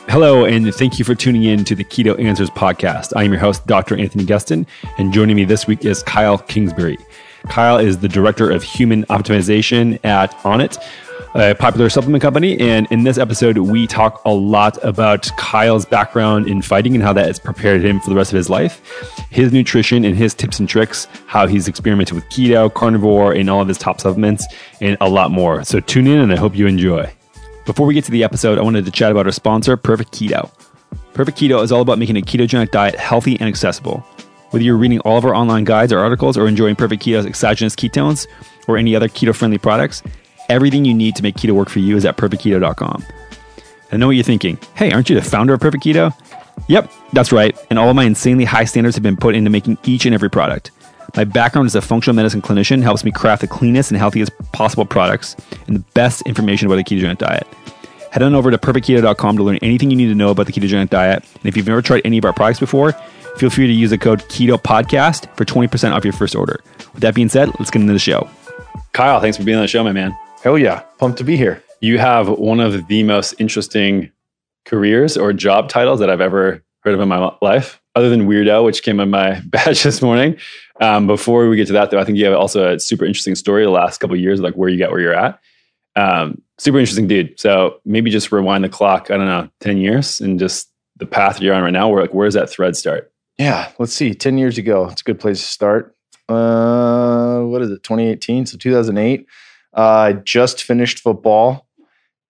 Hello, and thank you for tuning in to the Keto Answers podcast. I am your host, Dr. Anthony Gustin, and joining me this week is Kyle Kingsbury. Kyle is the Director of Human Optimization at Onnit, a popular supplement company. And in this episode, we talk a lot about Kyle's background in fighting and how that has prepared him for the rest of his life, his nutrition and his tips and tricks, how he's experimented with keto, carnivore, and all of his top supplements, and a lot more. So tune in, and I hope you enjoy. Before we get to the episode, I wanted to chat about our sponsor, Perfect Keto. Perfect Keto is all about making a ketogenic diet healthy and accessible. Whether you're reading all of our online guides or articles or enjoying Perfect Keto's exogenous ketones or any other keto-friendly products, everything you need to make keto work for you is at perfectketo.com. I know what you're thinking. Hey, aren't you the founder of Perfect Keto? Yep, that's right. And all of my insanely high standards have been put into making each and every product. My background as a functional medicine clinician helps me craft the cleanest and healthiest possible products and the best information about a ketogenic diet. Head on over to perfectketo.com to learn anything you need to know about the ketogenic diet. And if you've never tried any of our products before, feel free to use the code KETOPODCAST for 20% off your first order. With that being said, let's get into the show. Kyle, thanks for being on the show, my man. Hell yeah. Pumped to be here. You have one of the most interesting careers or job titles that I've ever heard of in my life, other than weirdo, which came on my badge this morning. Before we get to that, though, I think you have also a super interesting story the last couple of years, like where you got where you're at. Super interesting dude. So maybe just rewind the clock, 10 years and just the path you're on right now. Where does that thread start? Yeah, let's see. 10 years ago, it's a good place to start. What is it? 2018. So 2008. I just finished football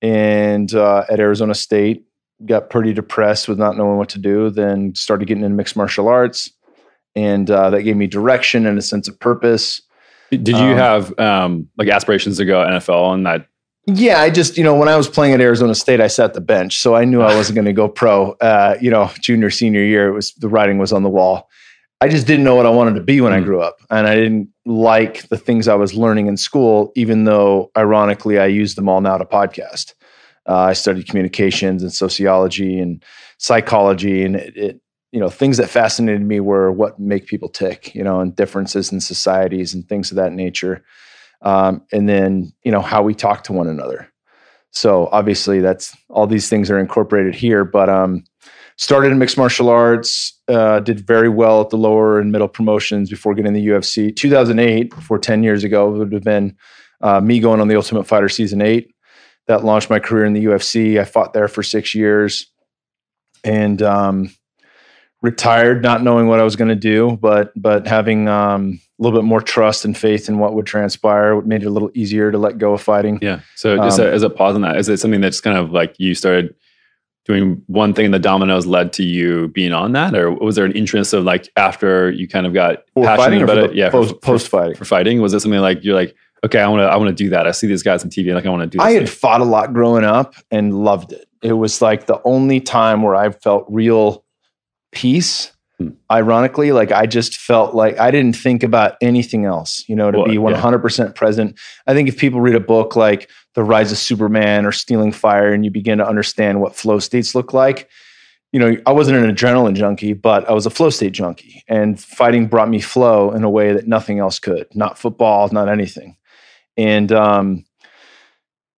and at Arizona State. Got pretty depressed with not knowing what to do. Then started getting into mixed martial arts, and that gave me direction and a sense of purpose. Did you have like aspirations to go NFL and that? Yeah, I just, when I was playing at Arizona State, I sat the bench. So I knew I wasn't going to go pro, junior, senior year, the writing was on the wall. I just didn't know what I wanted to be when I grew up. And I didn't like the things I was learning in school, even though ironically, I use them all now to podcast. I studied communications and sociology and psychology, and it things that fascinated me were what make people tick, and differences in societies and things of that nature. And then, how we talk to one another. So obviously that's all these things are incorporated here, but, started in mixed martial arts, did very well at the lower and middle promotions before getting the UFC. 2008, before 10 years ago, would have been, me going on the Ultimate Fighter season 8 that launched my career in the UFC. I fought there for 6 years and, retired, not knowing what I was going to do, but having, a little bit more trust and faith in what would transpire made it a little easier to let go of fighting. Yeah. So just as a pause on that, is it something that's kind of like you started doing one thing and the dominoes led to you being on that? Or was there an interest of like after you kind of got passionate about it? Yeah. Post fighting. For fighting. Was it something like you're like, okay, I want to do that. I see these guys on TV. Like I want to do this. I had fought a lot growing up and loved it. It was like the only time where I felt real peace. Ironically, like I just felt like I didn't think about anything else, to be 100% present. I think if people read a book like The Rise of Superman or Stealing Fire, and you begin to understand what flow states look like, I wasn't an adrenaline junkie, but I was a flow state junkie, and fighting brought me flow in a way that nothing else could, not football, not anything. And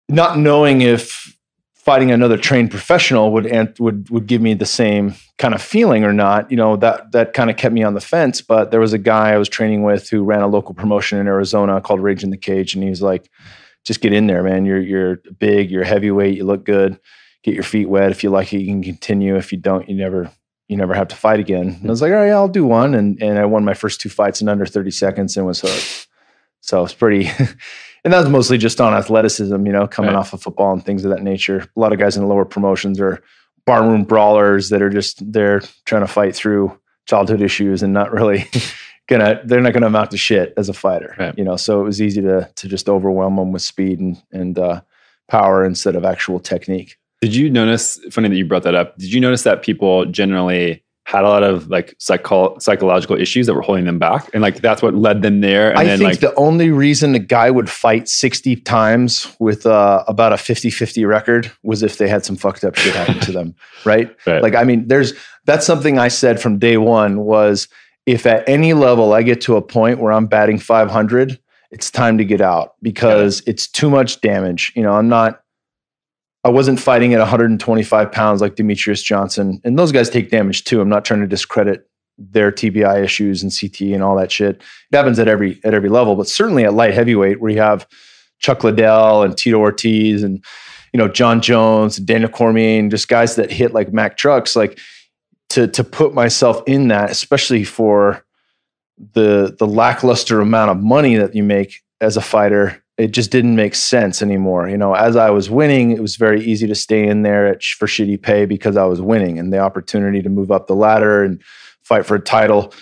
not knowing if fighting another trained professional would give me the same kind of feeling or not, that kind of kept me on the fence. But there was a guy I was training with who ran a local promotion in Arizona called Rage in the Cage. And he was like, just get in there, man. You're big, you're heavyweight, you look good, get your feet wet. If you like it, you can continue. If you don't, you never have to fight again. And I was like, all right, I'll do one. And I won my first 2 fights in under 30 seconds and was hooked. So it's pretty, and that was mostly just on athleticism, coming off of football and things of that nature. A lot of guys in the lower promotions are barroom brawlers that are just there trying to fight through childhood issues and not really they're not gonna amount to shit as a fighter. Right. So it was easy to just overwhelm them with speed and power instead of actual technique. Did you notice, funny that you brought that up, did you notice that people generally had a lot of like psychological issues that were holding them back? And like, that's what led them there. And I think the only reason a guy would fight 60 times with about a 50-50 record was if they had some fucked up shit happen to them. Right? Like, I mean, that's something I said from day one was if at any level I get to a point where I'm batting 500, it's time to get out because it's too much damage. I wasn't fighting at 125 pounds like Demetrius Johnson. And those guys take damage too. I'm not trying to discredit their TBI issues and CT and all that shit. It happens at every level, but certainly at light heavyweight where you have Chuck Liddell and Tito Ortiz and, John Jones and Daniel Cormier and just guys that hit like Mack trucks, like to put myself in that, especially for the lackluster amount of money that you make as a fighter, it just didn't make sense anymore. As I was winning, it was very easy to stay in there for shitty pay because I was winning, and the opportunity to move up the ladder and fight for a title,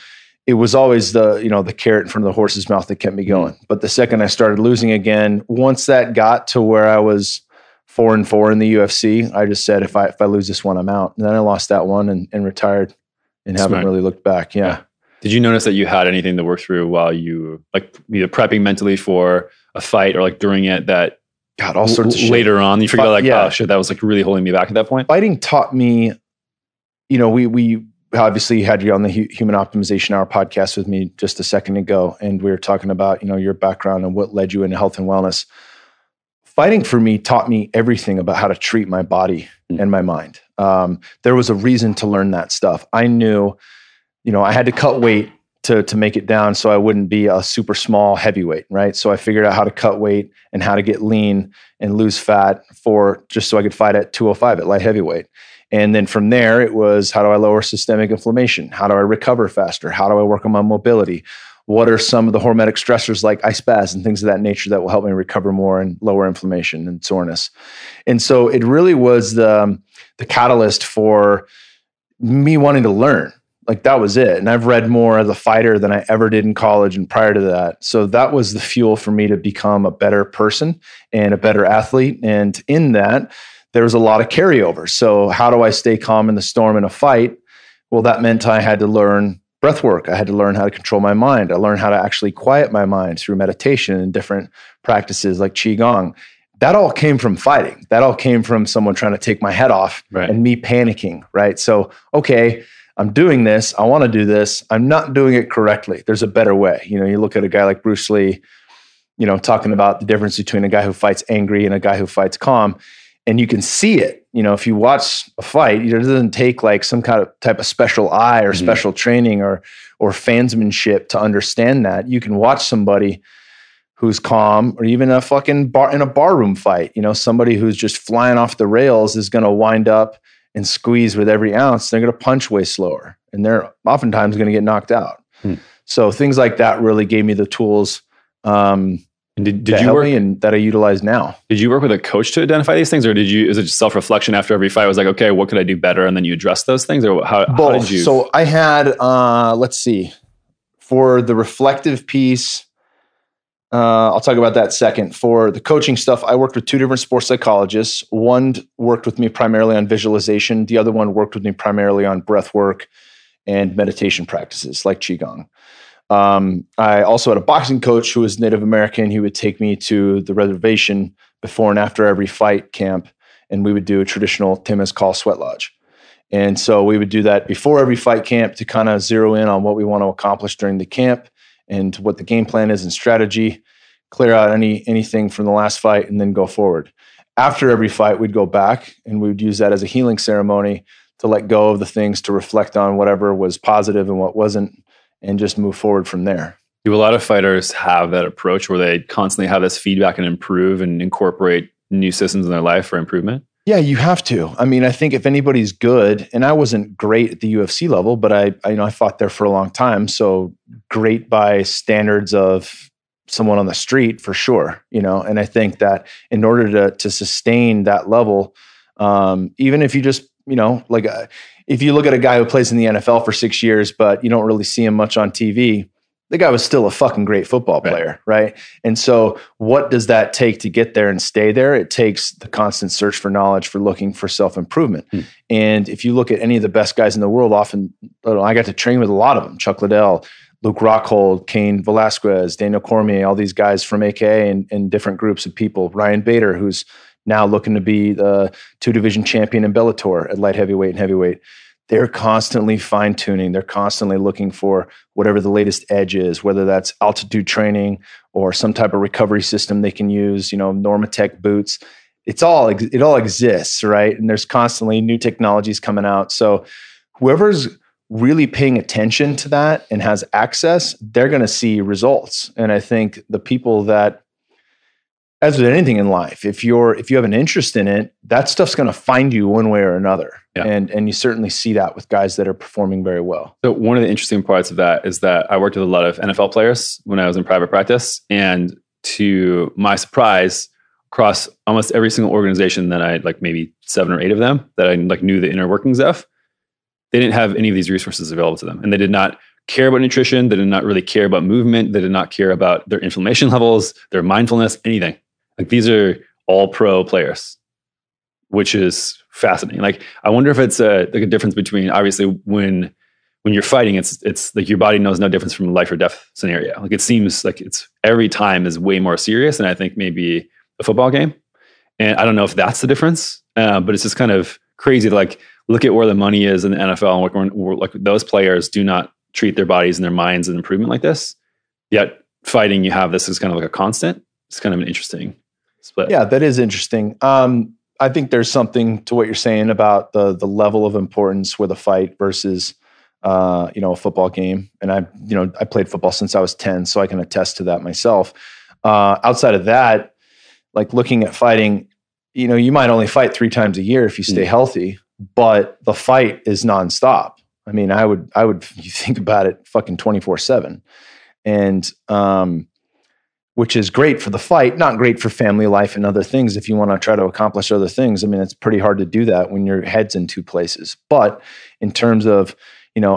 it was always the carrot in front of the horse's mouth that kept me going. But the second I started losing again, once that got to where I was 4-4 in the UFC, I just said, if I lose this one, I'm out. And then I lost that one and retired and haven't really looked back. Yeah. Did you notice that you had anything to work through while you like either prepping mentally for a fight or like during it that got all sorts of shit later on you figured out oh shit, that was like really holding me back at that point? Fighting taught me, we obviously had you on the Human Optimization Hour podcast with me just a second ago, and we were talking about, your background and what led you into health and wellness. Fighting for me taught me everything about how to treat my body and my mind. There was a reason to learn that stuff. I knew, I had to cut weight to make it down so I wouldn't be a super small heavyweight, right? So I figured out how to cut weight and how to get lean and lose fat just so I could fight at 205 at light heavyweight. And then from there, it was, how do I lower systemic inflammation? How do I recover faster? How do I work on my mobility? What are some of the hormetic stressors like ice baths and things of that nature that will help me recover more and lower inflammation and soreness? And so it really was the catalyst for me wanting to learn. Like that was it. And I've read more as a fighter than I ever did in college and prior to that. So that was the fuel for me to become a better person and a better athlete. And in that, there was a lot of carryover. So how do I stay calm in the storm in a fight? Well, that meant I had to learn breath work. I had to learn how to control my mind. I learned how to actually quiet my mind through meditation and different practices like Qigong. That all came from fighting. That all came from someone trying to take my head off and me panicking, right? So, okay, I'm doing this. I want to do this. I'm not doing it correctly. There's a better way. You look at a guy like Bruce Lee, talking about the difference between a guy who fights angry and a guy who fights calm. And you can see it. If you watch a fight, it doesn't take like some kind of type of special eye or special training or fansmanship to understand that. You can watch somebody who's calm, or even a fucking in a barroom fight. Somebody who's just flying off the rails is going to wind up and squeeze with every ounce. They're going to punch way slower, and they're oftentimes going to get knocked out. So things like that really gave me the tools. And did you work and that I utilize now? Did you work with a coach to identify these things, or is it just self-reflection after every fight? I was like, okay, what could I do better? And then you address those things, or how did you? So I had, let's see, for the reflective piece, I'll talk about that second. For the coaching stuff, I worked with two different sports psychologists. One worked with me primarily on visualization. The other one worked with me primarily on breath work and meditation practices like Qigong. I also had a boxing coach who was Native American. He would take me to the reservation before and after every fight camp, and we would do a traditional Temescal sweat lodge. And so we would do that before every fight camp to kind of zero in on what we want to accomplish during the camp and what the game plan is and strategy, clear out anything from the last fight, and then go forward. After every fight, we'd go back and we would use that as a healing ceremony to let go of the things, to reflect on whatever was positive and what wasn't, and just move forward from there. Do a lot of fighters have that approach where they constantly have this feedback and improve and incorporate new systems in their life for improvement? Yeah, you have to. I mean, I think if anybody's good, and I wasn't great at the UFC level, but I fought there for a long time. So great by standards of someone on the street for sure, and I think that in order to sustain that level, even if you just, if you look at a guy who plays in the NFL for 6 years, but you don't really see him much on TV, the guy was still a fucking great football player, right? And so what does that take to get there and stay there? It takes the constant search for knowledge, for looking for self-improvement. And if you look at any of the best guys in the world, often, I got to train with a lot of them, Chuck Liddell, Luke Rockhold, Cain Velasquez, Daniel Cormier, all these guys from AK and different groups of people, Ryan Bader, who's now looking to be the 2-division champion in Bellator at light heavyweight and heavyweight. They're constantly fine-tuning. They're constantly looking for whatever the latest edge is, whether that's altitude training or some type of recovery system they can use, Normatec boots. it all exists, right? And there's constantly new technologies coming out. So whoever's really paying attention to that and has access, they're going to see results. And I think the people that, as with anything in life, if you have an interest in it, that stuff's going to find you one way or another. Yeah. And you certainly see that with guys that are performing very well. So one of the interesting parts of that is that I worked with a lot of NFL players when I was in private practice. And to my surprise, across almost every single organization that I like, maybe 7 or 8 of them that I like knew the inner workings of, they didn't have any of these resources available to them. And they did not care about nutrition. They did not really care about movement. They did not care about their inflammation levels, their mindfulness, anything. Like these are all pro players, which is fascinating. Like I wonder if it's a difference between, obviously when you're fighting, it's like your body knows no difference from a life or death scenario. Like it seems like it's every time is way more serious than I think maybe a football game. And I don't know if that's the difference, but it's just kind of crazy to like look at where the money is in the NFL and like those players do not treat their bodies and their minds and improvement like this. Yet fighting, you have this as kind of like a constant. It's kind of an interesting split. Yeah, that is interesting. I think there's something to what you're saying about the level of importance with a fight versus a football game. And I played football since I was 10, so I can attest to that myself. Outside of that, like looking at fighting, you might only fight 3 times a year if you stay healthy, but the fight is nonstop. I mean, I would you think about it, fucking 24/7. And which is great for the fight, not great for family life and other things. If you want to try to accomplish other things, I mean, it's pretty hard to do that when your head's in 2 places. But in terms of,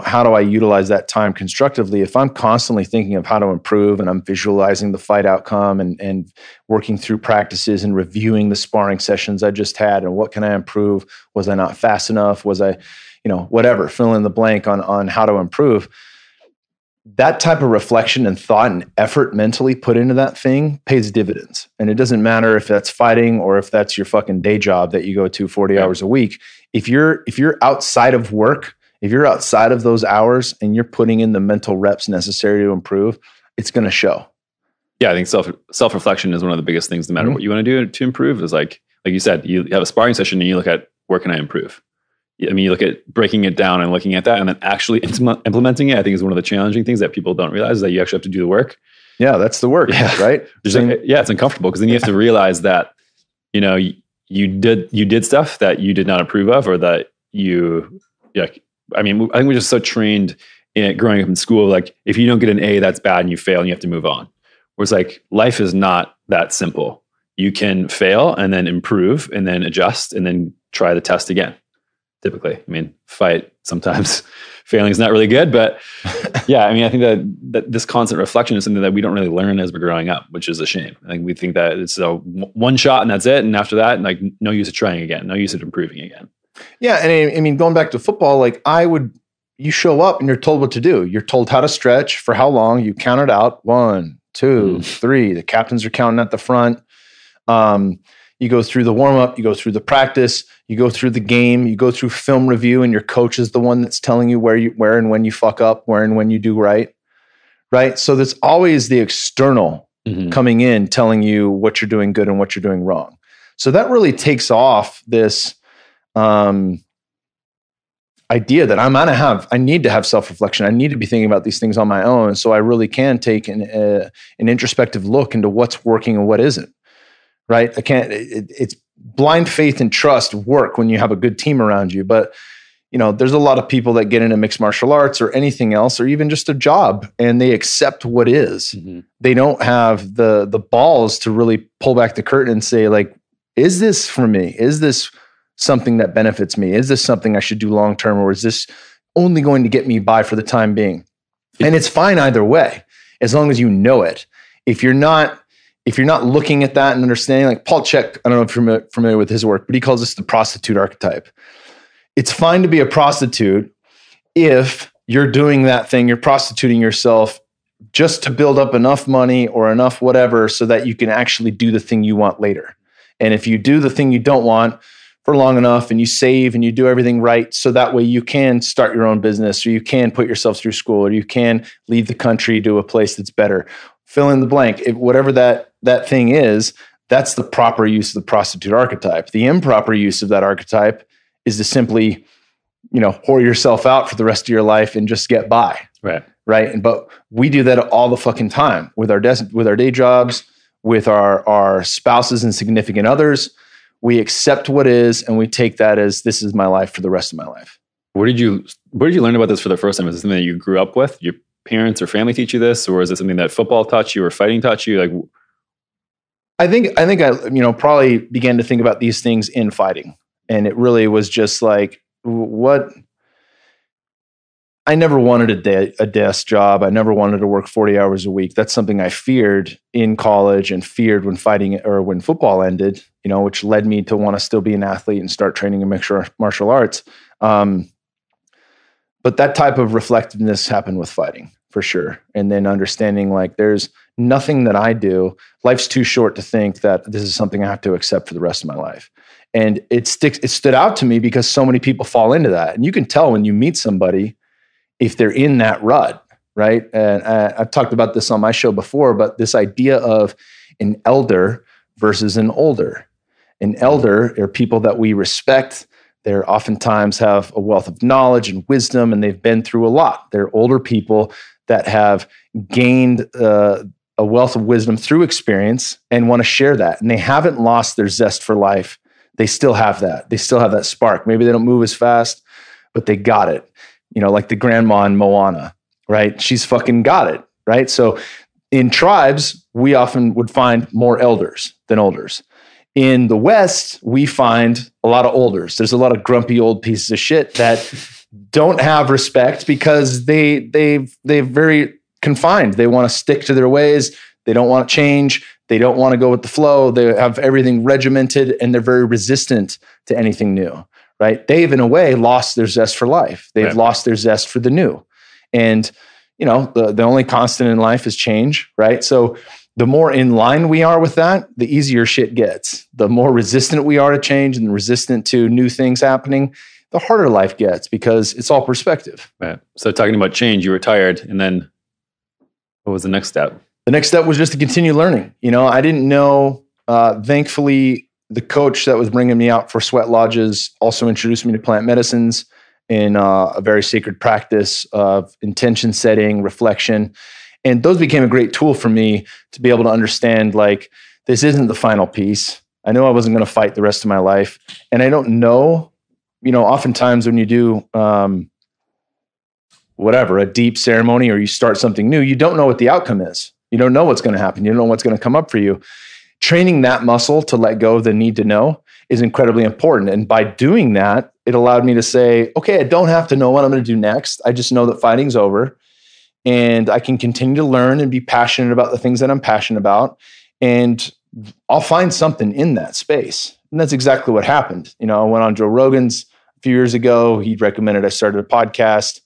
how do I utilize that time constructively? If I'm constantly thinking of how to improve and I'm visualizing the fight outcome and working through practices and reviewing the sparring sessions I just had and what can I improve? Was I not fast enough? Was I, whatever, fill in the blank on how to improve. That type of reflection and thought and effort mentally put into that thing pays dividends. And it doesn't matter if that's fighting or if that's your fucking day job that you go to 40 hours a week. If you're outside of work, if you're outside of those hours and you're putting in the mental reps necessary to improve, it's going to show. Yeah, I think self-reflection is one of the biggest things, no matter what you want to do to improve, is like you said, you have a sparring session and you look at where can I improve? I mean, you look at breaking it down and looking at that and then actually implementing it, I think is one of the challenging things that people don't realize, is that you actually have to do the work. Yeah, that's the work, right? It's uncomfortable because then you have to realize that, you did stuff that you did not approve of, or that I think we're just so trained in growing up in school. Like if you don't get an A, that's bad and you fail and you have to move on. Whereas like life is not that simple. You can fail and then improve and then adjust and then try the test again. Typically, I mean, fight sometimes failing is not really good, but yeah, I mean, I think that this constant reflection is something that we don't really learn as we're growing up, which is a shame. I think we think that it's a one shot and that's it. And after that, like no use of trying again, no use of improving again. Yeah. And I mean, going back to football, like you show up and you're told what to do. You're told how to stretch, for how long. You count it out. 1, 2, 3. The captains are counting at the front. You go through the warm-up, you go through the practice, you go through the game, you go through film review, and your coach is the one that's telling you where and when you fuck up, where and when you do right. So there's always the external coming in, telling you what you're doing good and what you're doing wrong. So that really takes off this idea that I need to have self-reflection. I need to be thinking about these things on my own, so I really can take an introspective look into what's working and what isn't. Right? It's blind faith and trust work when you have a good team around you. But, there's a lot of people that get into mixed martial arts or anything else, or even just a job, and they accept what is. They don't have the balls to really pull back the curtain and say, like, is this for me? Is this something that benefits me? Is this something I should do long-term, or is this only going to get me by for the time being? And it's fine either way, as long as you know it. If you're not looking at that and understanding, like Paul Chek, I don't know if you're familiar with his work, but he calls this the prostitute archetype. It's fine to be a prostitute if you're doing that thing, you're prostituting yourself just to build up enough money or enough whatever so that you can actually do the thing you want later. And if you do the thing you don't want for long enough and you save and you do everything right, so that way you can start your own business, or you can put yourself through school, or you can leave the country to a place that's better. Fill in the blank. Whatever that thing is, that's the proper use of the prostitute archetype. The improper use of that archetype is to simply, whore yourself out for the rest of your life and just get by. Right. But we do that all the fucking time with our day jobs, with our spouses and significant others. We accept what is, and we take that as this is my life for the rest of my life. Where did you learn about this for the first time? Is this something that you grew up with? Your parents or family teach you this, or is it something that football taught you or fighting taught you? Like, I think I probably began to think about these things in fighting, and it really was just like what. I never wanted a desk job. I never wanted to work 40 hours a week. That's something I feared in college and feared when when football ended, which led me to want to still be an athlete and start training in mixed martial arts. But that type of reflectiveness happened with fighting for sure. And then understanding like there's nothing that I do. Life's too short to think that this is something I have to accept for the rest of my life. And it stood out to me because so many people fall into that. And you can tell when you meet somebody if they're in that rut, right? And I've talked about this on my show before, but this idea of an elder versus an older. An elder are people that we respect. They're oftentimes have a wealth of knowledge and wisdom, and they've been through a lot. They're older people that have gained a wealth of wisdom through experience and want to share that. And they haven't lost their zest for life. They still have that. They still have that spark. Maybe they don't move as fast, but they got it. Like the grandma in Moana, right? She's fucking got it, right? So in tribes, we often would find more elders than olders. In the West, we find a lot of olders. There's a lot of grumpy old pieces of shit that don't have respect because they're very confined. They want to stick to their ways. They don't want to change. They don't want to go with the flow. They have everything regimented and they're very resistant to anything new. Right? They've, in a way, lost their zest for life. They've lost their zest for the new. And, the only constant in life is change, right? So the more in line we are with that, the easier shit gets. The more resistant we are to change and resistant to new things happening, the harder life gets because it's all perspective. Right. So talking about change, you retired, and then what was the next step? The next step was just to continue learning. I didn't know, thankfully, the coach that was bringing me out for sweat lodges also introduced me to plant medicines in a very sacred practice of intention setting, reflection. And those became a great tool for me to be able to understand, like, this isn't the final piece. I knew I wasn't going to fight the rest of my life. And I don't know, oftentimes when you do a deep ceremony or you start something new, you don't know what the outcome is. You don't know what's going to happen. You don't know what's going to come up for you. Training that muscle to let go of the need to know is incredibly important. And by doing that, it allowed me to say, okay, I don't have to know what I'm going to do next. I just know that fighting's over and I can continue to learn and be passionate about the things that I'm passionate about. And I'll find something in that space. And that's exactly what happened. I went on Joe Rogan's a few years ago. He recommended I started the podcast,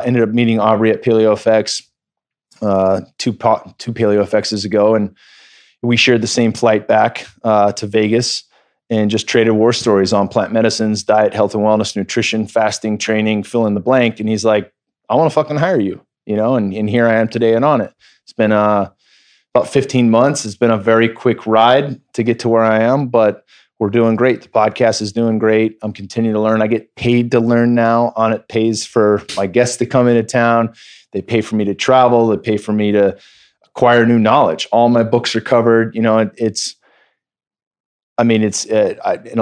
ended up meeting Aubrey at Paleo Effects. Two Paleo FXs ago, and we shared the same flight back to Vegas and just traded war stories on plant medicines, diet, health and wellness, nutrition, fasting, training, fill in the blank. And he's like, I want to fucking hire you, and here I am today and on it. It's been about 15 months. It's been a very quick ride to get to where I am, but we're doing great. The podcast is doing great. I'm continuing to learn. I get paid to learn now. On it pays for my guests to come into town. They pay for me to travel. They pay for me to acquire new knowledge. All my books are covered. In a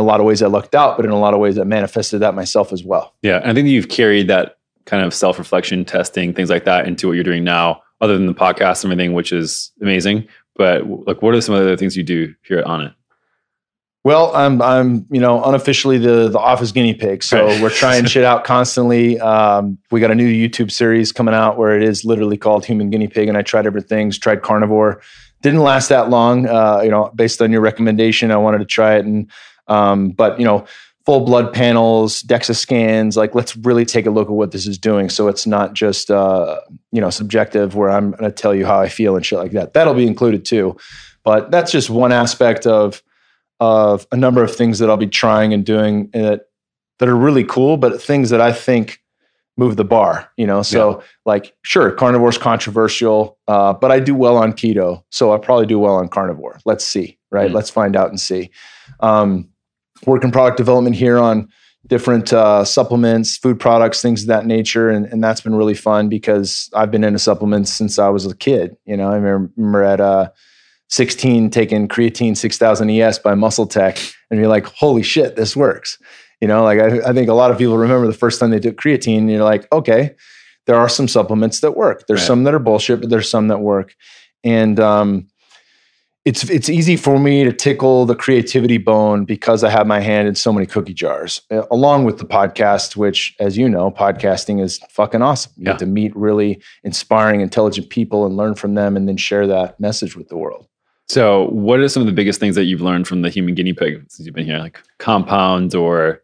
lot of ways I lucked out, but in a lot of ways I manifested that myself as well. Yeah. I think you've carried that kind of self-reflection, testing, things like that into what you're doing now, other than the podcast and everything, which is amazing. But like, what are some other things you do here at On It? Well, I'm unofficially the office guinea pig. So we're trying shit out constantly. We got a new YouTube series coming out where it is literally called Human Guinea Pig. And I tried different things, tried carnivore. Didn't last that long. Based on your recommendation, I wanted to try it. And, full blood panels, DEXA scans, like let's really take a look at what this is doing. So it's not just, subjective where I'm going to tell you how I feel and shit like that. That'll be included too. But that's just one aspect of a number of things that I'll be trying and doing that are really cool, but things that I think move the bar, So like, sure, carnivore is controversial, but I do well on keto. So I probably do well on carnivore. Let's see, right? Let's find out and see. Work in product development here on different supplements, food products, things of that nature. And that's been really fun because I've been into supplements since I was a kid. I remember at 16 taking creatine 6000 ES by Muscle Tech, and you're like, holy shit, this works. I think a lot of people remember the first time they took creatine, and you're like, okay, there are some supplements that work. There's some that are bullshit, but there's some that work. And it's easy for me to tickle the creativity bone because I have my hand in so many cookie jars, along with the podcast, which, as you know, podcasting is fucking awesome. You get to meet really inspiring, intelligent people and learn from them, and then share that message with the world. So what are some of the biggest things that you've learned from the human guinea pig since you've been here? Like compounds or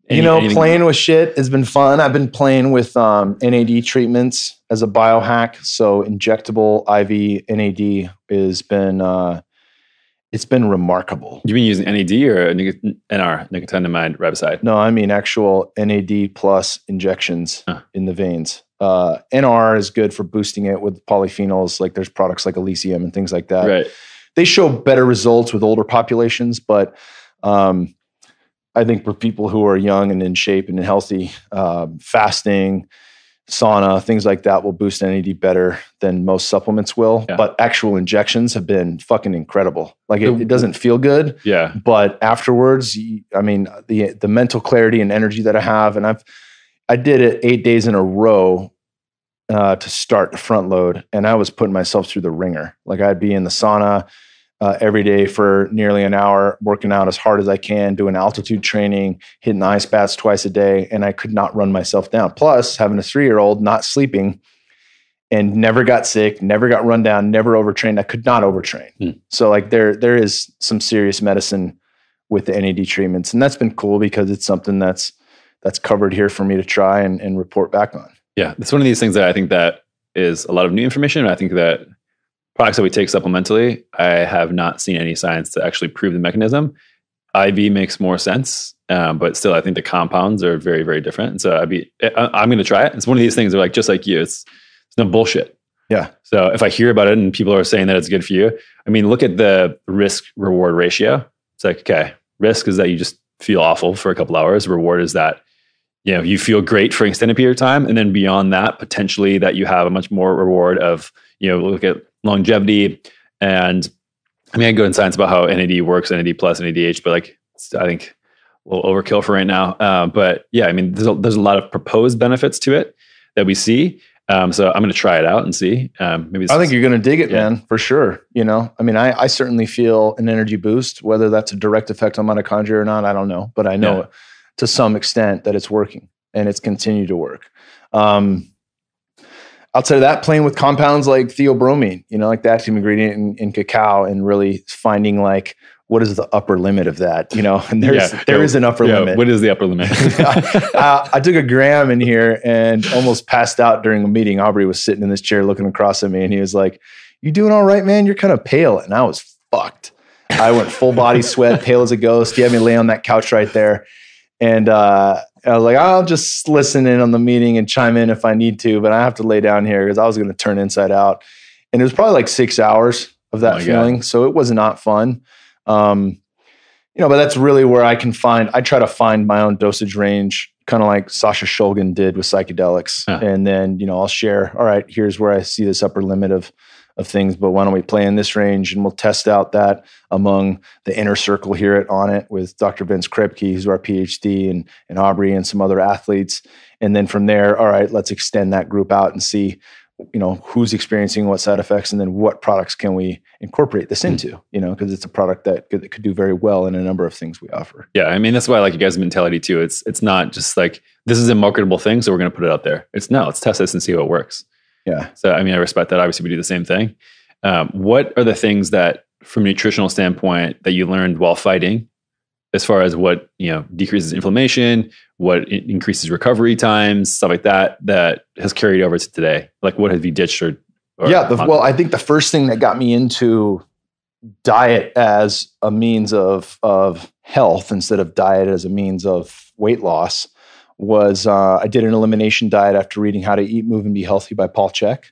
anything? Playing with shit has been fun. I've been playing with NAD treatments as a biohack. So injectable IV NAD has been it's been remarkable. You've been using NAD or NR, nicotinamide riboside? No, I mean actual NAD plus injections in the veins. NR is good for boosting it with polyphenols. Like there's products like Elysium and things like that. Right. They show better results with older populations, but I think for people who are young and in shape and healthy, fasting, sauna, things like that will boost NAD better than most supplements will. Yeah. But actual injections have been fucking incredible. Like it doesn't feel good. Yeah. But afterwards, the mental clarity and energy that I have, and I did it 8 days in a row to start the front load, and I was putting myself through the ringer. Like I'd be in the sauna every day for nearly an hour, working out as hard as I can, doing altitude training, hitting the ice baths twice a day, and I could not run myself down. Plus, having a 3-year-old, not sleeping, and never got sick, never got run down, never overtrained. I could not overtrain. So like there is some serious medicine with the NAD treatments, and that's been cool because it's something that's covered here for me to try and report back on. Yeah, it's one of these things that I think that is a lot of new information. I think that products that we take supplementally, I have not seen any science to actually prove the mechanism. IV makes more sense, but still, I think the compounds are very, very different. And so I'm going to try it. It's one of these things that, like, just like you, it's no bullshit. Yeah. So if I hear about it and people are saying that it's good for you, I mean, look at the risk reward ratio. It's like, okay, risk is that you just feel awful for a couple hours. Reward is that you feel great for an extended period of time. And then beyond that, potentially that you have a much more reward of, look at longevity. And I mean, I go in science about how NAD works, NAD plus, NADH, but like, I think a little overkill for right now. But yeah, I mean, there's a lot of proposed benefits to it that we see. So I'm going to try it out and see. Maybe I think you're going to dig it, man, for sure. I mean, I certainly feel an energy boost, whether that's a direct effect on mitochondria or not, I don't know, but I know to some extent that it's working and it's continued to work. Outside of that, playing with compounds like theobromine, like the active ingredient in cacao, and really finding like, what is the upper limit of that? And there is an upper limit. What is the upper limit? I took a gram in here and almost passed out during a meeting. Aubrey was sitting in this chair looking across at me, and he was like, "You doing all right, man? You're kind of pale." And I was fucked. I went full body sweat, pale as a ghost. He had me lay on that couch right there. And I was like, I'll just listen in on the meeting and chime in if I need to, but I have to lay down here because I was going to turn inside out. And it was probably like 6 hours of that feeling. God. So it was not fun. But that's really where I try to find my own dosage range, kind of like Sasha Shulgin did with psychedelics. Huh. And then, I'll share, all right, here's where I see this upper limit of things, but why don't we play in this range, and we'll test out that among the inner circle here at On It with Dr. Vince Kripke, who's our PhD, and Aubrey and some other athletes. And then from there, all right, let's extend that group out and see, who's experiencing what side effects, and then what products can we incorporate this into, because it's a product that could do very well in a number of things we offer. Yeah. I mean, that's why I like you guys' mentality too. It's not just like, this is a marketable thing, so we're going to put it out there. Let's test this and see how it works. Yeah. So, I mean, I respect that. Obviously, we do the same thing. What are the things that, from a nutritional standpoint, that you learned while fighting, as far as what, decreases inflammation, what increases recovery times, stuff like that has carried over to today? Like, what have you ditched or I think the first thing that got me into diet as a means of health instead of diet as a means of weight loss was I did an elimination diet after reading How to Eat, Move, and Be Healthy by Paul Chek,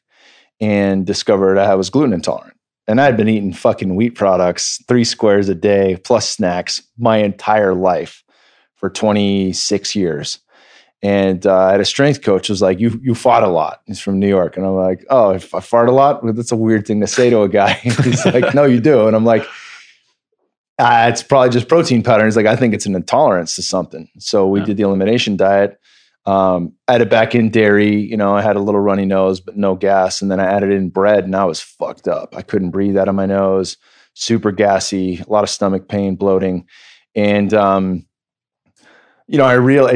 and discovered I was gluten intolerant. And I had been eating fucking wheat products, 3 squares a day, plus snacks my entire life for 26 years. And I had a strength coach who was like, you fought a lot. He's from New York. And I'm like, oh, if I fart a lot? Well, that's a weird thing to say to a guy. He's like, no, you do. And I'm like, it's probably just protein powder. He's like, I think it's an intolerance to something. So we did the elimination diet. I added back in dairy. I had a little runny nose, but no gas. And then I added in bread, and I was fucked up. I couldn't breathe out of my nose, super gassy, a lot of stomach pain, bloating. And, I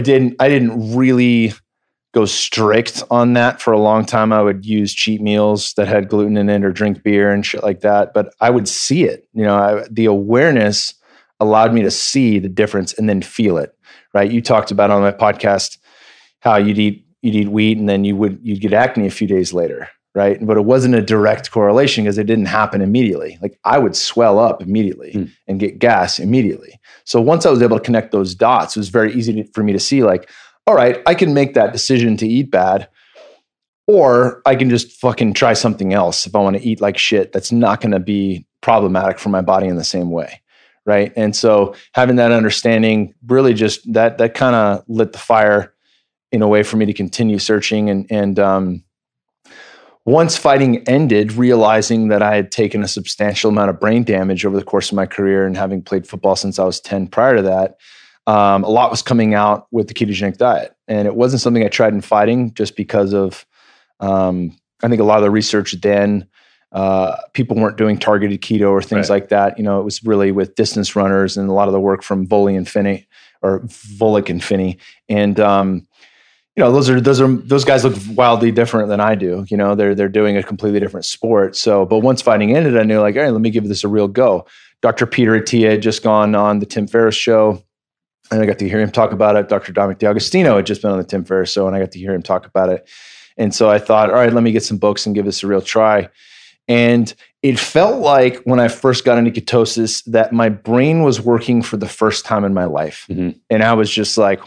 didn't really go strict on that for a long time. I would use cheat meals that had gluten in it or drink beer and shit like that. But I would see it, the awareness allowed me to see the difference and then feel it, right? You talked about on my podcast how you'd eat wheat and then you'd get acne a few days later, right? But it wasn't a direct correlation because it didn't happen immediately. Like I would swell up immediately and get gas immediately. So once I was able to connect those dots, it was very easy for me to see like, all right, I can make that decision to eat bad, or I can just fucking try something else if I want to eat like shit that's not going to be problematic for my body in the same way, right? And so having that understanding really just that kind of lit the fire in a way for me to continue searching. And once fighting ended, realizing that I had taken a substantial amount of brain damage over the course of my career and having played football since I was 10 prior to that, a lot was coming out with the ketogenic diet. And it wasn't something I tried in fighting just because of, I think a lot of the research then, people weren't doing targeted keto or things like that. It was really with distance runners and a lot of the work from Volek and Finney. And, those guys look wildly different than I do. They're doing a completely different sport. So, but once fighting ended, I knew like, all right, let me give this a real go. Dr. Peter Attia had just gone on the Tim Ferriss show, and I got to hear him talk about it. Dr. Dominic D'Agostino had just been on the Tim Ferriss show, and I got to hear him talk about it. And so I thought, all right, let me get some books and give this a real try. And it felt like when I first got into ketosis that my brain was working for the first time in my life. Mm-hmm. And I was just like,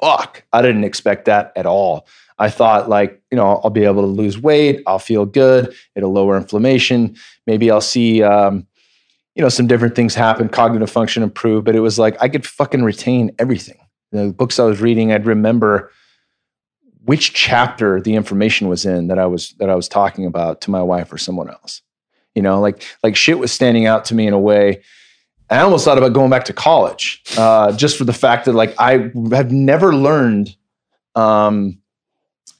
fuck, I didn't expect that at all. I thought like, I'll be able to lose weight. I'll feel good. It'll lower inflammation. Maybe I'll see, some different things happen, cognitive function improve, but it was like, I could fucking retain everything. The books I was reading, I'd remember which chapter the information was in that I was talking about to my wife or someone else. Like shit was standing out to me in a way. I almost thought about going back to college, just for the fact that like I have never learned or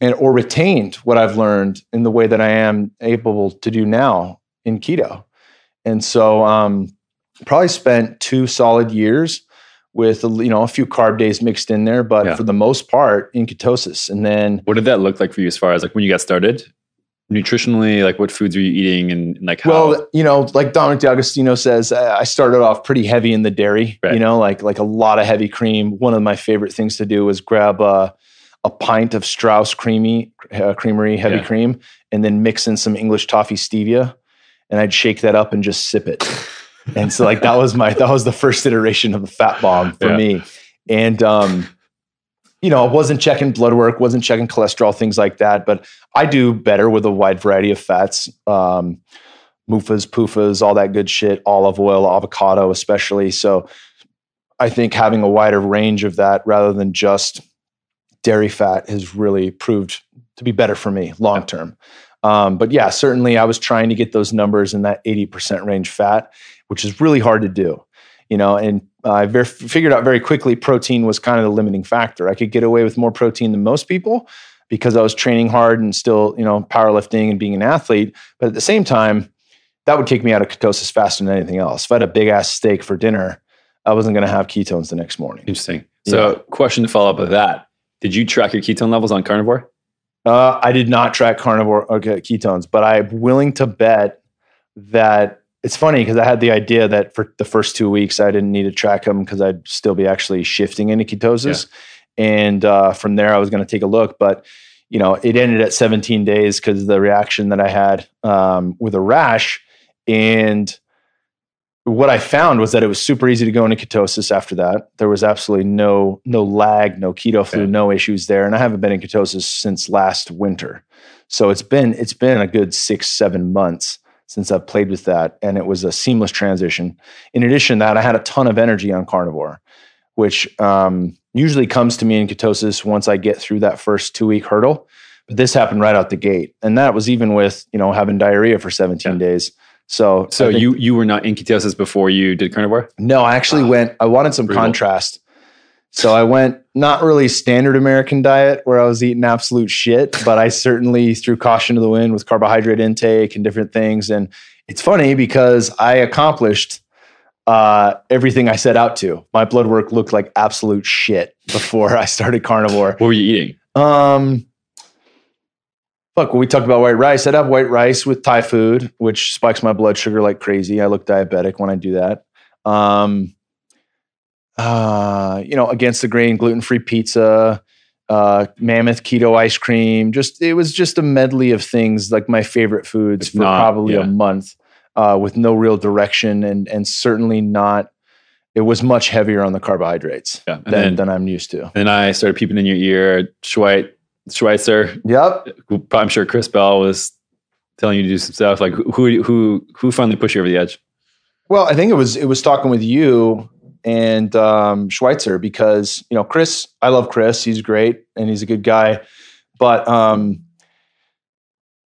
retained what I've learned in the way that I am able to do now in keto. And so probably spent 2 solid years with a few carb days mixed in there, but for the most part in ketosis. And then what did that look like for you as far as like when you got started? Nutritionally, like what foods were you eating and like how? Well, like Dominic D'Agostino says, I started off pretty heavy in the dairy, like a lot of heavy cream. One of my favorite things to do was grab a pint of Strauss Creamery heavy cream and then mix in some English toffee stevia. And I'd shake that up and just sip it. And so like that was the first iteration of the fat bomb for me. And I wasn't checking blood work, wasn't checking cholesterol, things like that. But I do better with a wide variety of fats, MUFAs, PUFAs, all that good shit, olive oil, avocado especially. So I think having a wider range of that rather than just dairy fat has really proved to be better for me long term. But yeah, certainly I was trying to get those numbers in that 80% range fat, which is really hard to do, and I figured out very quickly protein was kind of the limiting factor. I could get away with more protein than most people because I was training hard and still, powerlifting and being an athlete. But at the same time, that would kick me out of ketosis faster than anything else. If I had a big ass steak for dinner, I wasn't going to have ketones the next morning. Interesting. So question to follow up with that. Did you track your ketone levels on carnivore? I did not track carnivore ketones, but I'm willing to bet that it's funny because I had the idea that for the first 2 weeks, I didn't need to track them because I'd still be actually shifting into ketosis. Yeah. And from there, I was going to take a look. But, it ended at 17 days because of the reaction that I had with a rash. And what I found was that it was super easy to go into ketosis after that. There was absolutely no lag, no keto flu, no issues there. And I haven't been in ketosis since last winter. So it's been a good 6-7 months since I've played with that. And it was a seamless transition. In addition to that, I had a ton of energy on carnivore, which usually comes to me in ketosis once I get through that first 2-week hurdle. But this happened right out the gate. And that was even with, having diarrhea for 17 days. So you were not in ketosis before you did carnivore? No, I actually I wanted some contrast. So I went not really standard American diet where I was eating absolute shit, but I certainly threw caution to the wind with carbohydrate intake and different things. And it's funny because I accomplished everything I set out to. My blood work looked like absolute shit before I started carnivore. What were you eating? When we talked about white rice, I'd have white rice with Thai food, which spikes my blood sugar like crazy. I look diabetic when I do that. Against the grain, gluten-free pizza, mammoth keto ice cream. It was just a medley of things, like my favorite foods for probably a month, with no real direction and certainly not. It was much heavier on the carbohydrates than I'm used to. And I started peeping in your ear, Schweitzer. Yep. I'm sure Chris Bell was telling you to do some stuff. Like who finally pushed you over the edge? Well, I think it was talking with you and Schweitzer because, Chris, I love Chris. He's great and he's a good guy. But,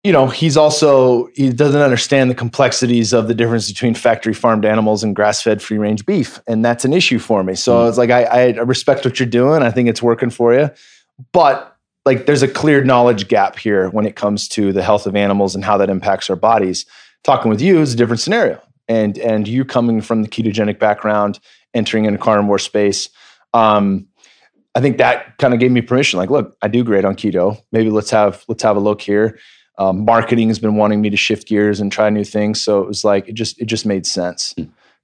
he doesn't understand the complexities of the difference between factory farmed animals and grass-fed free range beef. And that's an issue for me. So it's like, I respect what you're doing. I think it's working for you. But there's a clear knowledge gap here when it comes to the health of animals and how that impacts our bodies. Talking with you is a different scenario. And you coming from the ketogenic background, entering in a carnivore space, I think that kind of gave me permission. Like, look, I do great on keto. Maybe let's have a look here. Marketing has been wanting me to shift gears and try new things. So it was like, it just made sense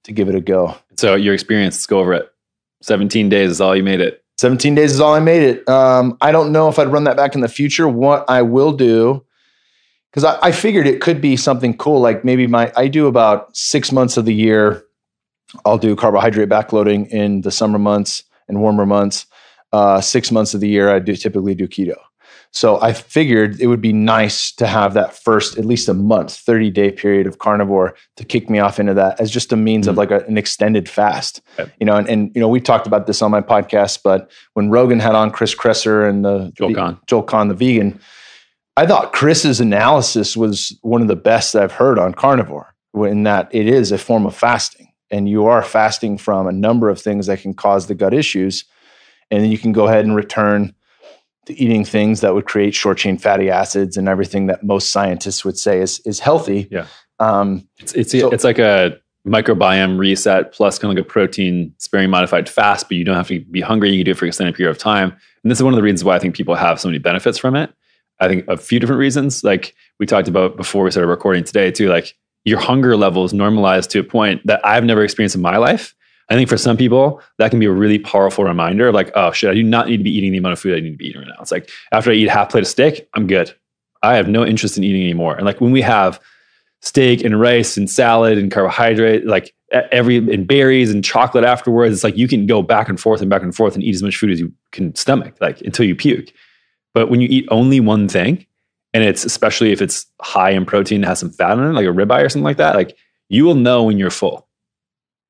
to give it a go. So your experience, let's go over it. 17 days is all you made it. 17 days is all I made it. I don't know if I'd run that back in the future. What I will do, because I figured it could be something cool. Like maybe I do about 6 months of the year. I'll do carbohydrate backloading in the summer months and warmer months. 6 months of the year, I typically do keto. So I figured it would be nice to have that first, at least a month, 30-day period of carnivore to kick me off into that as just a means of like an extended fast. Okay. And we talked about this on my podcast, but when Rogan had on Chris Kresser and Joel Kahn, the vegan, I thought Chris's analysis was one of the best that I've heard on carnivore, in that it is a form of fasting. And you are fasting from a number of things that can cause the gut issues. And then you can go ahead and return to eating things that would create short chain fatty acids and everything that most scientists would say is healthy. Yeah. It's like a microbiome reset plus kind of like a protein sparing modified fast, but you don't have to be hungry. You can do it for an extended period of time. And this is one of the reasons why I think people have so many benefits from it. I think a few different reasons, like we talked about before we started recording today too, like your hunger levels normalized to a point that I've never experienced in my life. I think for some people, that can be a really powerful reminder of like, oh shit, I do not need to be eating the amount of food I need to be eating right now. It's like, after I eat a half plate of steak, I'm good. I have no interest in eating anymore. And like when we have steak and rice and salad and carbohydrate, like and berries and chocolate afterwards, it's like you can go back and forth and eat as much food as you can stomach, like until you puke. But when you eat only one thing, and it's especially if it's high in protein, has some fat in it, like a ribeye or something like that, like you will know when you're full.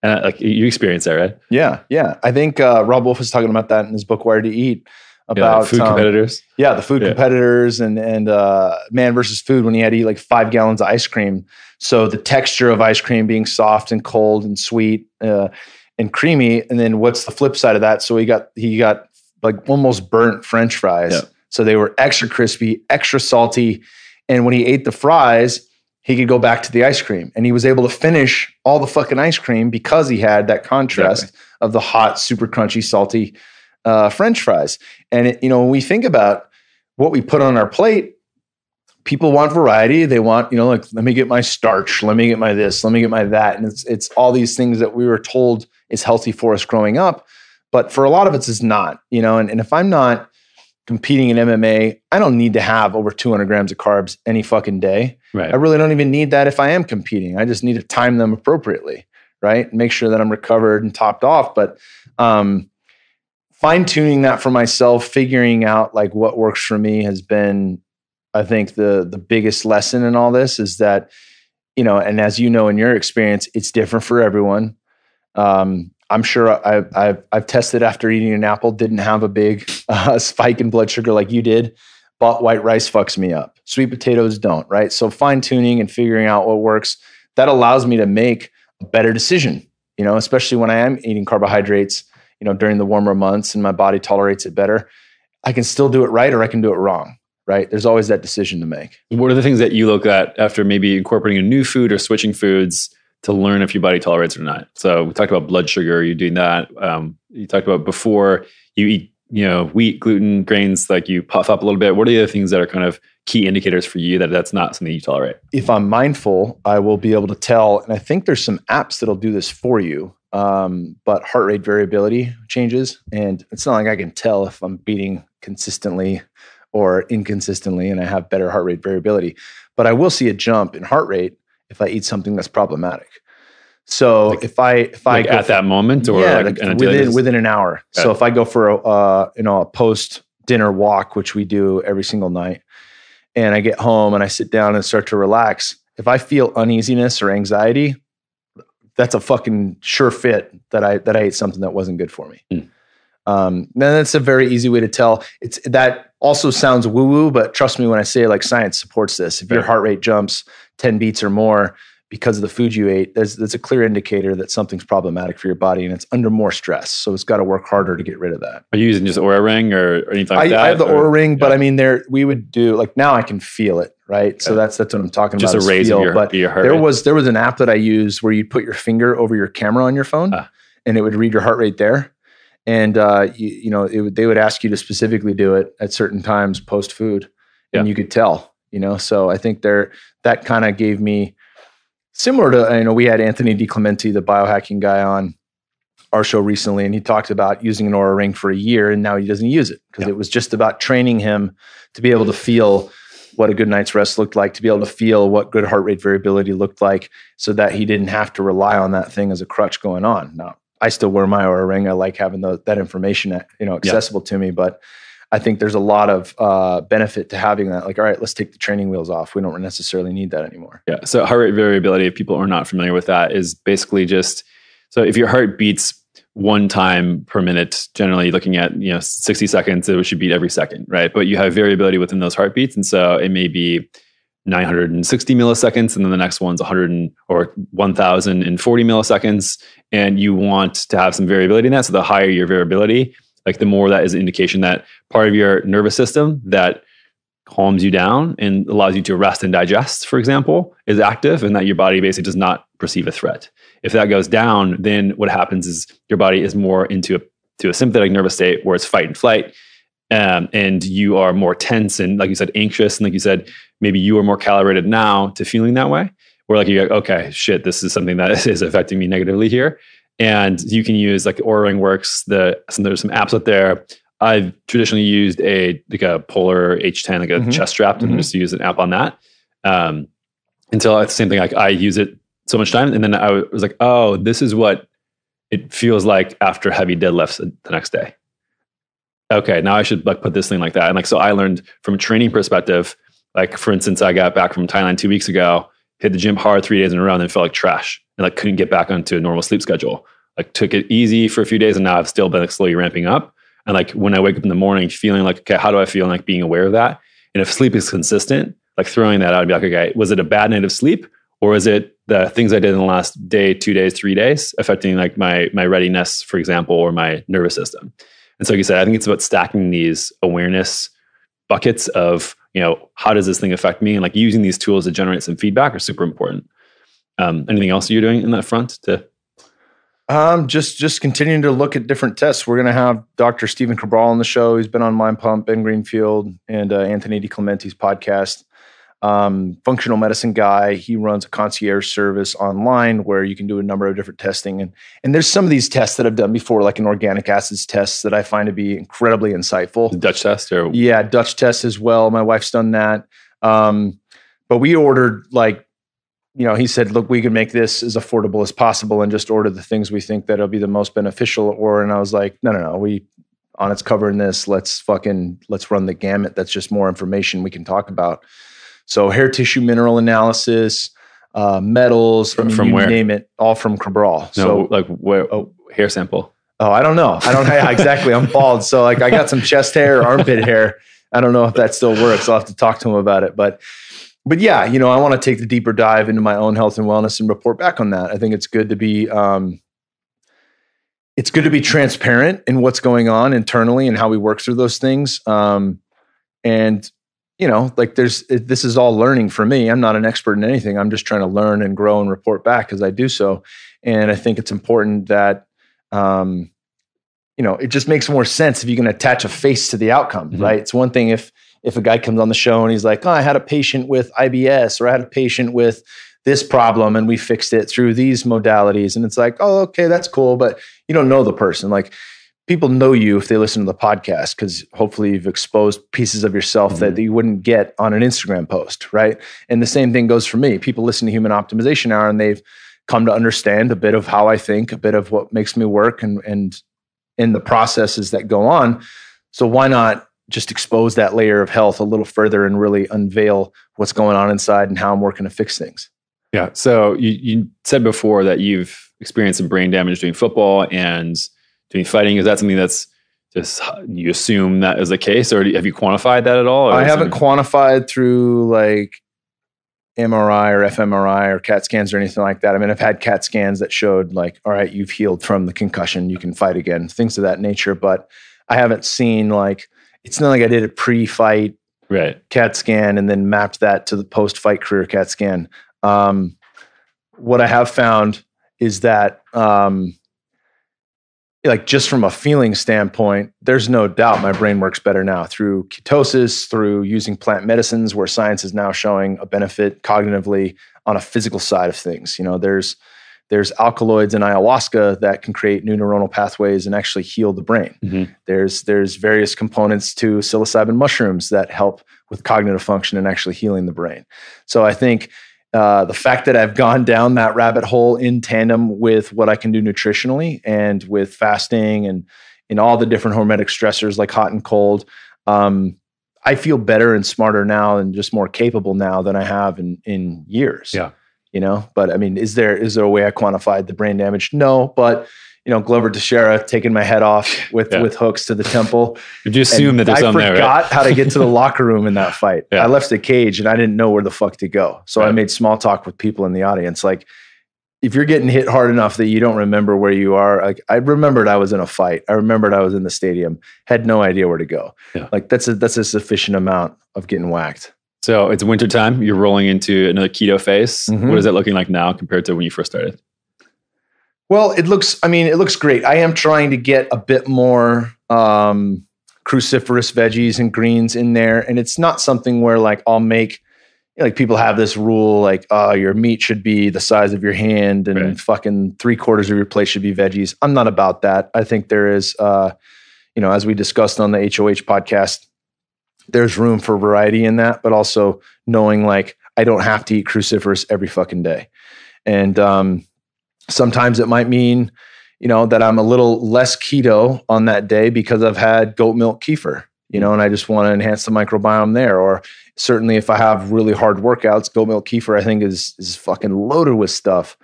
And like you experienced that, right? Yeah. I think Rob Wolf was talking about that in his book, Wired to Eat, about food competitors. Yeah, the food competitors and Man versus Food, when he had to eat like 5 gallons of ice cream. So the texture of ice cream being soft and cold and sweet and creamy. And then what's the flip side of that? So he got like almost burnt French fries. Yeah. So they were extra crispy, extra salty. And when he ate the fries, he could go back to the ice cream, and he was able to finish all the fucking ice cream because he had that contrast of the hot, super crunchy, salty French fries. And when we think about what we put on our plate, people want variety. They want, like, let me get my starch, let me get my this, let me get my that. And it's all these things that we were told is healthy for us growing up. But for a lot of us, it's not, and if I'm not competing in MMA, I don't need to have over 200 grams of carbs any fucking day. Right. I really don't even need that if I am competing. I just need to time them appropriately. right? Make sure that I'm recovered and topped off. But fine tuning that for myself, figuring out like what works for me has been, I think the biggest lesson in all this is that, you know, and as you know, in your experience, it's different for everyone. I'm sure I've tested after eating an apple, didn't have a big spike in blood sugar like you did. But white rice fucks me up. Sweet potatoes don't, right? So fine tuning and figuring out what works, that allows me to make a better decision, you know, especially when I am eating carbohydrates, you know, during the warmer months and my body tolerates it better. I can still do it right or I can do it wrong, right? There's always that decision to make. What are the things that you look at after maybe incorporating a new food or switching foods to learn if your body tolerates it or not? So we talked about blood sugar, you're doing that. You talked about before you eat, you know, wheat, gluten, grains, like you puff up a little bit. What are the other things that are kind of key indicators for you that that's not something you tolerate? If I'm mindful, I will be able to tell. And I think there's some apps that'll do this for you. But heart rate variability changes. And it's not like I can tell if I'm beating consistently or inconsistently and I have better heart rate variability. But I will see a jump in heart rate if I eat something that's problematic. So like, if I like go at that moment or like within an hour. Okay. So if I go for a post dinner walk, which we do every single night, and I get home and I sit down and start to relax, if I feel uneasiness or anxiety, that's a fucking sure fit that I ate something that wasn't good for me. Then that's a very easy way to tell. That also sounds woo woo, but trust me when I say like science supports this. If your heart rate jumps 10 beats or more because of the food you ate, there's a clear indicator that something's problematic for your body and it's under more stress. So it's got to work harder to get rid of that. Are you using just Oura Ring or anything like that? I have the Oura Ring, but I mean, we would do like now I can feel it, right? Okay. So that's what I'm talking about. Just a raise of your heart rate. There was an app that I used where you'd put your finger over your camera on your phone and it would read your heart rate there. And they would ask you to specifically do it at certain times post food, and you could tell, you know. So I think that kind of gave me. Similar to, we had Anthony DiClemente, the biohacking guy, on our show recently, and he talked about using an Oura Ring for a year, and now he doesn't use it because it was just about training him to be able to feel what a good night's rest looked like, to be able to feel what good heart rate variability looked like, so that he didn't have to rely on that thing as a crutch going on. Now, I still wear my Oura Ring. I like having that information, accessible to me, but I think there's a lot of benefit to having that. Like, all right, let's take the training wheels off. We don't necessarily need that anymore. Yeah. So heart rate variability, if people are not familiar with that, is basically just, so if your heart beats 1 time per minute, generally looking at, 60 seconds, it should beat every second, right? But you have variability within those heartbeats. And so it may be 960 milliseconds, and then the next one's 100 or 1040 milliseconds. And you want to have some variability in that. So the higher your variability, like the more that is an indication that part of your nervous system that calms you down and allows you to rest and digest, for example, is active, and that your body basically does not perceive a threat. If that goes down, then what happens is your body is more into a sympathetic nervous state where it's fight and flight, and you are more tense and, like you said, anxious. And like you said, maybe you are more calibrated now to feeling that way, where like you're like, okay, shit, this is something that is affecting me negatively here. And you can use like Oura Ring works. There's some apps out there. I've traditionally used a Polar H10, like a chest strap, and just use an app on that. Until it's the same thing. Like I use it so much time, and then I was like, oh, this is what it feels like after heavy deadlifts the next day. Okay, now I should like put this thing like that. And like so, I learned from a training perspective. Like for instance, I got back from Thailand 2 weeks ago, hit the gym hard 3 days in a row, and then felt like trash, and like couldn't get back onto a normal sleep schedule. Like took it easy for a few days, and now I've still been like slowly ramping up. And like when I wake up in the morning feeling like, okay, how do I feel? And like being aware of that. And if sleep is consistent, like throwing that out and be like, okay, was it a bad night of sleep? Or is it the things I did in the last day, 2 days, 3 days affecting like my readiness, for example, or my nervous system? And so like you said, I think it's about stacking these awareness buckets of, how does this thing affect me? And like using these tools to generate some feedback are super important. Anything else you're doing in that front to? Just continuing to look at different tests. We're going to have Dr. Stephen Cabral on the show. He's been on Mind Pump, Ben Greenfield, and Anthony DiClemente's podcast. Functional medicine guy. He runs a concierge service online where you can do a number of different testing. And there's some of these tests that I've done before, like an organic acids test that I find to be incredibly insightful. The Dutch test? Yeah, Dutch test as well. My wife's done that. But we ordered he said, look, we can make this as affordable as possible and just order the things we think that'll be the most beneficial. And I was like, no, Onnit's covering this. Let's run the gamut. That's just more information we can talk about. So hair tissue mineral analysis, metals, from where? Name it, all from Cabral. No, so like where? Hair sample. Oh, I don't know. Yeah, exactly. I'm bald. So like I got some chest hair, armpit hair. I don't know if that still works. I'll have to talk to him about it. But yeah, I want to take the deeper dive into my own health and wellness and report back on that. I think it's good to be transparent in what's going on internally and how we work through those things. This is all learning for me. I'm not an expert in anything. I'm just trying to learn and grow and report back as I do so. And I think it's important that, it just makes more sense if you can attach a face to the outcome, right? It's one thing if a guy comes on the show and he's like, I had a patient with IBS, or I had a patient with this problem and we fixed it through these modalities. And it's like, oh, okay, that's cool. But you don't know the person. Like, people know you if they listen to the podcast, because hopefully you've exposed pieces of yourself that you wouldn't get on an Instagram post, right? And the same thing goes for me. People listen to Human Optimization Hour and they've come to understand a bit of how I think, a bit of what makes me work and in the processes that go on. So why not just expose that layer of health a little further and really unveil what's going on inside and how I'm working to fix things? Yeah. So you said before that you've experienced some brain damage doing football and doing fighting. Is that something that's just, you assume that is the case, or have you quantified that at all? I haven't quantified through like MRI or fMRI or CAT scans or anything like that. I mean, I've had CAT scans that showed like, all right, you've healed from the concussion, you can fight again, things of that nature. But I haven't seen like, it's not like I did a pre-fight CAT scan and then mapped that to the post-fight career CAT scan. What I have found is that, like just from a feeling standpoint, there's no doubt my brain works better now through ketosis, through using plant medicines, where science is now showing a benefit cognitively on a physical side of things. There's alkaloids in ayahuasca that can create new neuronal pathways and actually heal the brain. Mm-hmm. There's various components to psilocybin mushrooms that help with cognitive function and actually healing the brain. So I think the fact that I've gone down that rabbit hole in tandem with what I can do nutritionally and with fasting and in all the different hormetic stressors like hot and cold, I feel better and smarter now and just more capable now than I have in years. Yeah. But I mean, is there a way I quantified the brain damage? No, but Glover Teixeira taking my head off with hooks to the temple. Did you assume that there's something there, right? I forgot how to get to the locker room in that fight. Yeah. I left the cage and I didn't know where the fuck to go. So I made small talk with people in the audience. Like, if you're getting hit hard enough that you don't remember where you are, like I remembered I was in a fight. I remembered I was in the stadium, had no idea where to go. Yeah. Like that's a sufficient amount of getting whacked. So it's wintertime. You're rolling into another keto phase. Mm-hmm. What is it looking like now compared to when you first started? Well, it looks great. I am trying to get a bit more cruciferous veggies and greens in there. And it's not something where like I'll make, like people have this rule, like, your meat should be the size of your hand and fucking 3/4 of your plate should be veggies. I'm not about that. I think there is, as we discussed on the HOH podcast, there's room for variety in that, but also knowing like I don't have to eat cruciferous every fucking day. And, sometimes it might mean, that I'm a little less keto on that day because I've had goat milk kefir, and I just want to enhance the microbiome there. Or certainly if I have really hard workouts, goat milk kefir, I think is fucking loaded with stuff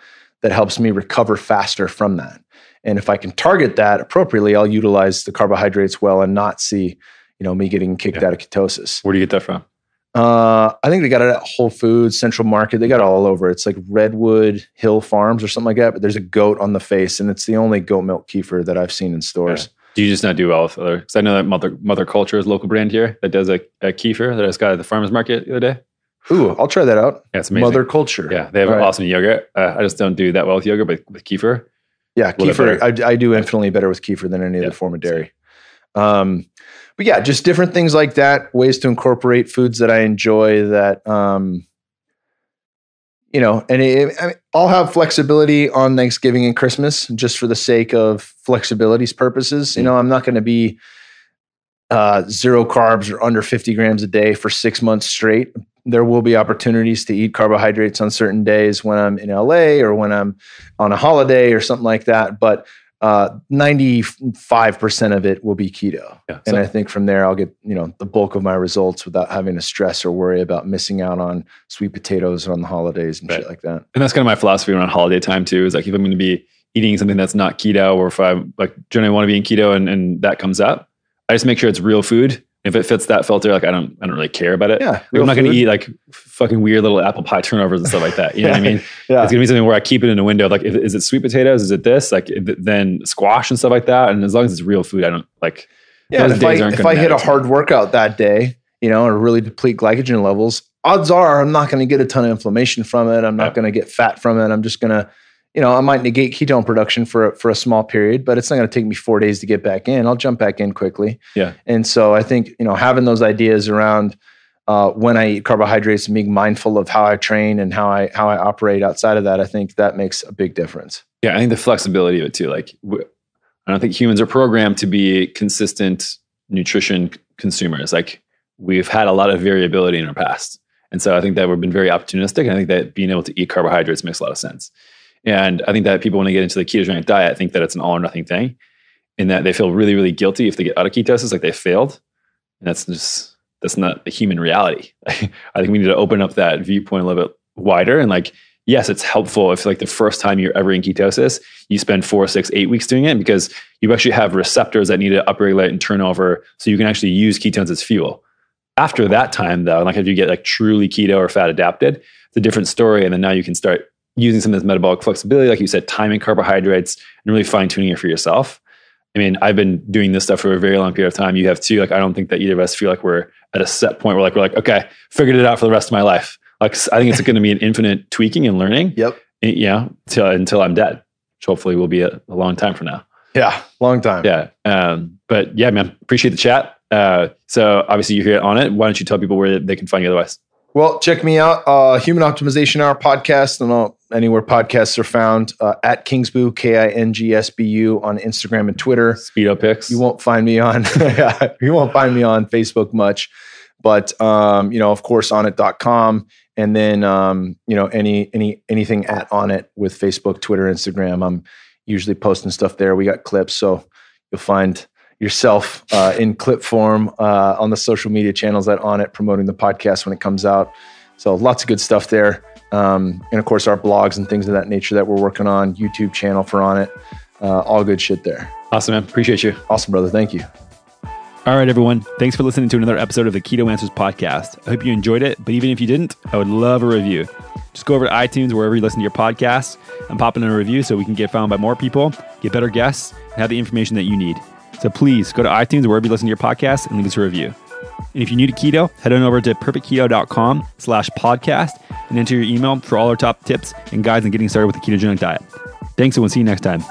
that helps me recover faster from that. And if I can target that appropriately, I'll utilize the carbohydrates well and not see, me getting kicked out of ketosis. Where do you get that from? I think they got it at Whole Foods, Central Market. They got it all over. It's like Redwood Hill Farms or something like that. But there's a goat on the face, and it's the only goat milk kefir that I've seen in stores. Yeah. Do you just not do well with other? Because I know that Mother Culture is a local brand here that does a kefir that I just got at the farmers market the other day. Ooh, I'll try that out. Yeah, it's amazing. Mother Culture. Yeah, they have an awesome yogurt. I just don't do that well with yogurt, but with kefir. Yeah, kefir. I do infinitely better with kefir than any other form of dairy. But yeah, just different things like that, ways to incorporate foods that I enjoy that, I'll have flexibility on Thanksgiving and Christmas just for the sake of flexibility's purposes. I'm not going to be 0 carbs or under 50 grams a day for 6 months straight. there will be opportunities to eat carbohydrates on certain days when I'm in LA or when I'm on a holiday or something like that. But 95% of it will be keto. Yeah, and I think from there, I'll get, the bulk of my results without having to stress or worry about missing out on sweet potatoes on the holidays and shit like that. And that's kind of my philosophy around holiday time too, is like, if I'm going to be eating something that's not keto, or if I like generally want to be in keto and that comes up, I just make sure it's real food. If it fits that filter, like I don't really care about it. Yeah, I'm not going to eat like fucking weird little apple pie turnovers and stuff like that. You know what I mean? Yeah. It's going to be something where I keep it in a window. Like, is it sweet potatoes? Is it this? Like, then squash and stuff like that. And as long as it's real food, I don't like. Yeah, if I hit a hard workout that day, or really deplete glycogen levels, odds are I'm not going to get a ton of inflammation from it. I'm not going to get fat from it. I'm just going to, I might negate ketone production for a small period, but it's not going to take me 4 days to get back in. I'll jump back in quickly. Yeah. And so I think, having those ideas around when I eat carbohydrates and being mindful of how I train and how I operate outside of that, I think that makes a big difference. Yeah. I think the flexibility of it too. Like, I don't think humans are programmed to be consistent nutrition consumers. Like, we've had a lot of variability in our past. And so I think that we've been very opportunistic. And I think that being able to eat carbohydrates makes a lot of sense. And I think that people, when they get into the ketogenic diet, think that it's an all or nothing thing, and that they feel really, really guilty if they get out of ketosis, like they failed. And that's not the human reality. I think we need to open up that viewpoint a little bit wider. And like, yes, it's helpful if like the first time you're ever in ketosis, you spend 4, 6, 8 weeks doing it, because you actually have receptors that need to upregulate and turn over so you can actually use ketones as fuel. After that time though, like if you get like truly keto or fat adapted, it's a different story. And then now you can start using some of this metabolic flexibility, like you said, timing carbohydrates and really fine tuning it for yourself. I mean, I've been doing this stuff for a very long period of time. You have too. Like, I don't think that either of us feel like we're at a set point where we're like, okay, figured it out for the rest of my life. Like, I think it's going to be an infinite tweaking and learning. Yep. Until I'm dead, which hopefully will be a long time from now. Yeah, long time. Yeah. But yeah, man, appreciate the chat. So obviously you're here on it. Why don't you tell people where they can find you otherwise? Well, check me out, Human Optimization Hour podcast, and anywhere podcasts are found, at Kingsbu, KINGSBU on Instagram and Twitter. Speedo pics. You won't find me on Facebook much, but of course onnit.com, and then anything at Onnit with Facebook, Twitter, Instagram. I'm usually posting stuff there. We got clips, so you'll find yourself in clip form on the social media channels that Onnit, promoting the podcast when it comes out. So lots of good stuff there. And of course our blogs and things of that nature that we're working on, YouTube channel for Onnit, all good shit there. Awesome, man. Appreciate you. Awesome, brother. Thank you. All right, everyone. Thanks for listening to another episode of the Keto Answers podcast. I hope you enjoyed it, but even if you didn't, I would love a review. Just go over to iTunes, wherever you listen to your podcasts, and pop in a review so we can get found by more people, get better guests, and have the information that you need. So please go to iTunes, wherever you listen to your podcast, and leave us a review. And if you're new to keto, head on over to perfectketo.com/podcast and enter your email for all our top tips and guides on getting started with the ketogenic diet. Thanks, and we'll see you next time.